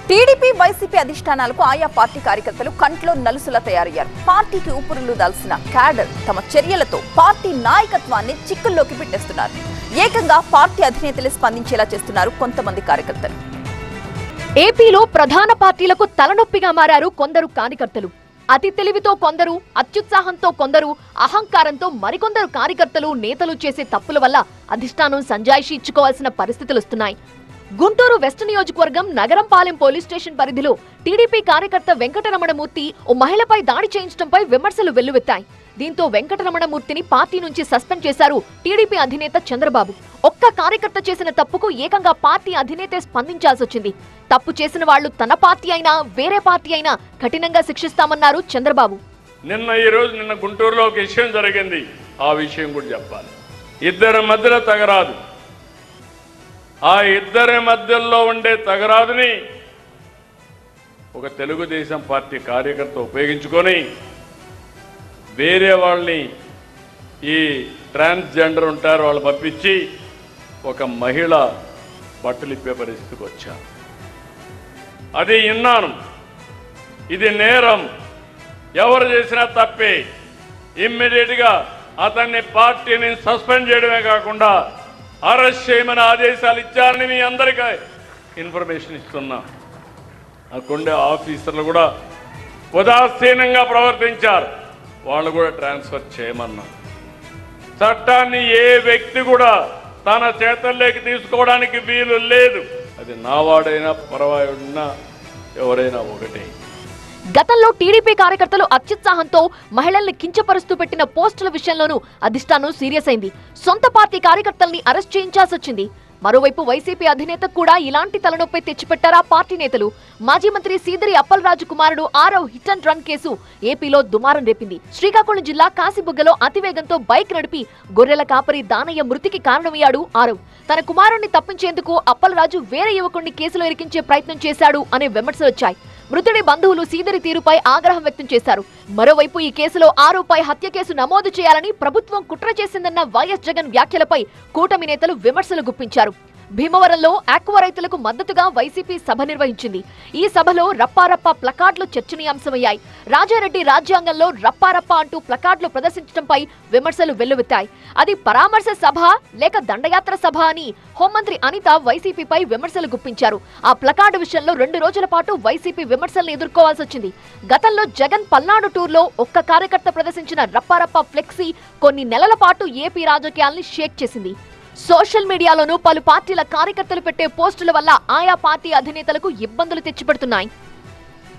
TDP YCP అధిష్టానాలకు ఆయా party కార్యకర్తలు కంట్లో నలుసులా తయారయ్యారు. పార్టీకి ఊపిరులు దాల్సిన క్యాడర్ తమ చర్యలతో పార్టీ నాయకత్వాన్ని చిక్కుల్లోకి పెట్టేస్తున్నారు. ఏకంగా పార్టీ అధినేతలే స్పందించేలా చేస్తున్నారు కొంతమంది కార్యకర్తలు. ఏపీలో ప్రధాన పార్టీలకు తలనొప్పిగా మారారు కొందరు కార్యకర్తలు. అతి తెలివితో కొందరు, అత్యుత్సాహంతో కొందరు, అహంకారంతో మరికొందరు కార్యకర్తలు నేతలు చేసే తప్పుల వల్ల అధిష్టానం సంజాయిషి ఇచ్చుకోవాల్సిన పరిస్థితులు వస్తున్నాయి. గుంటూరు వెస్ట్ నియోజకవర్గం నగరంపాలెం పోలీస్ స్టేషన్ పరిధిలో టీడీపీ కార్యకర్త వెంకటరమణమూర్తి ఓ మహిళపై దాడి చేయించడంపై విమర్శలు వెల్లువెత్తాయి. దీంతో వెంకటరమణమూర్తిని పార్టీ నుంచి సస్పెండ్ చేశారు టీడీపీ అధినేత చంద్రబాబు. ఒక్క కార్యకర్త చేసిన తప్పుకు ఏకంగా పార్టీ అధినేతే స్పందించాల్సొచ్చింది. తప్పు చేసిన వాళ్లు తన పార్టీ అయినా వేరే పార్టీ అయినా కఠినంగా శిక్షిస్తామన్నారు చంద్రబాబు. నిన్న గుంటూరులో ఒక విషయం జరిగింది. ఆ విషయం కూడా చెప్పాలి. ఇద్దరి మధ్యలో తగరాదు. ఆ ఇద్దరి మధ్యలో ఉండే తగరాదుని ఒక తెలుగుదేశం పార్టీ కార్యకర్త ఉపయోగించుకొని వేరే వాళ్ళని, ఈ ట్రాన్స్జెండర్ ఉంటారు వాళ్ళు పంపించి ఒక మహిళ బట్టలిప్పే పరిస్థితికి వచ్చారు. అది విన్నాను. ఇది నేరం, ఎవరు చేసినా తప్పే. ఇమ్మీడియట్గా అతన్ని పార్టీని సస్పెండ్ చేయడమే కాకుండా అరెస్ట్ చేయమని ఆదేశాలు ఇచ్చారని మీ అందరికీ ఇన్ఫర్మేషన్ ఇస్తున్నా. అక్కడుండే ఆఫీసర్లు కూడా ఉదాసీనంగా ప్రవర్తించారు. వాళ్ళు కూడా ట్రాన్స్ఫర్ చేయమన్నా. చట్టాన్ని ఏ వ్యక్తి కూడా తన చేతల్లోకి తీసుకోవడానికి వీలు లేదు. అది నావాడైనా పరవాయుడినా ఎవరైనా ఒకటే. గతంలో టీడీపీ కార్యకర్తలు అత్యుత్సాహంతో మహిళల్ని కించపరుస్తూ పెట్టిన పోస్టుల విషయంలోనూ అధిష్టానం సీరియస్ అయింది. సొంత పార్టీ కార్యకర్తల్ని అరెస్ట్ చేయించాల్సి వచ్చింది. మరోవైపు వైసీపీ అధినేతకు కూడా ఇలాంటి తలనొప్పి తెచ్చిపెట్టారా పార్టీ నేతలు. మాజీ మంత్రి సీదిరి అప్పలరాజు కుమారుడు 6వ హిట్ అండ్ రన్ కేసు ఏపీలో దుమారం రేపింది. శ్రీకాకుళం జిల్లా కాశీబుగ్గలో అతివేగంతో బైక్ నడిపి గొర్రెల కాపరి దానయ్య మృతికి కారణమయ్యాడు 6వ. తన కుమారుణ్ణి తప్పించేందుకు అప్పలరాజు వేరే యువకుడిని కేసులో ఇరికించే ప్రయత్నం చేశాడు అనే విమర్శలు వచ్చాయి. మృతుడి బంధువులు సీదిరి తీరుపై ఆగ్రహం వ్యక్తం చేశారు. మరోవైపు ఈ కేసులో 6పై హత్య కేసు నమోదు చేయాలని ప్రభుత్వం కుట్ర చేసిందన్న వైఎస్ జగన్ వ్యాఖ్యలపై కూటమి నేతలు విమర్శలు గుప్పించారు. భీమవరంలో ఆక్వా రైతులకు మద్దతుగా వైసీపీ సభ నిర్వహించింది. ఈ సభలో రప్పారప్ప ప్లకార్డులు చర్చనీయాంశమయ్యాయి. రాజారెడ్డి రాజ్యాంగంలో రప్పారప్ప అంటూ ప్లకార్డులు ప్రదర్శించడంపై విమర్శలు వెల్లువెత్తాయి. అది పరామర్శ సభ లేక దండయాత్ర సభ అని హోంమంత్రి అనిత వైసీపీపై విమర్శలు గుప్పించారు. ఆ ప్లకార్డు విషయంలో 2 రోజుల పాటు వైసీపీ విమర్శలను ఎదుర్కోవాల్సి వచ్చింది. గతంలో జగన్ పల్నాడు టూర్లో ఒక్క కార్యకర్త ప్రదర్శించిన రప్పారప్ప ఫ్లెక్సీ కొన్ని నెలల పాటు ఏపీ రాజకీయాల్ని షేక్ చేసింది. సోషల్ మీడియాలోనూ పలు పార్టీల కార్యకర్తలు పెట్టే పోస్టుల వల్ల ఆయా పార్టీ అధినేతలకు ఇబ్బందులు తెచ్చిపెడుతున్నాయి.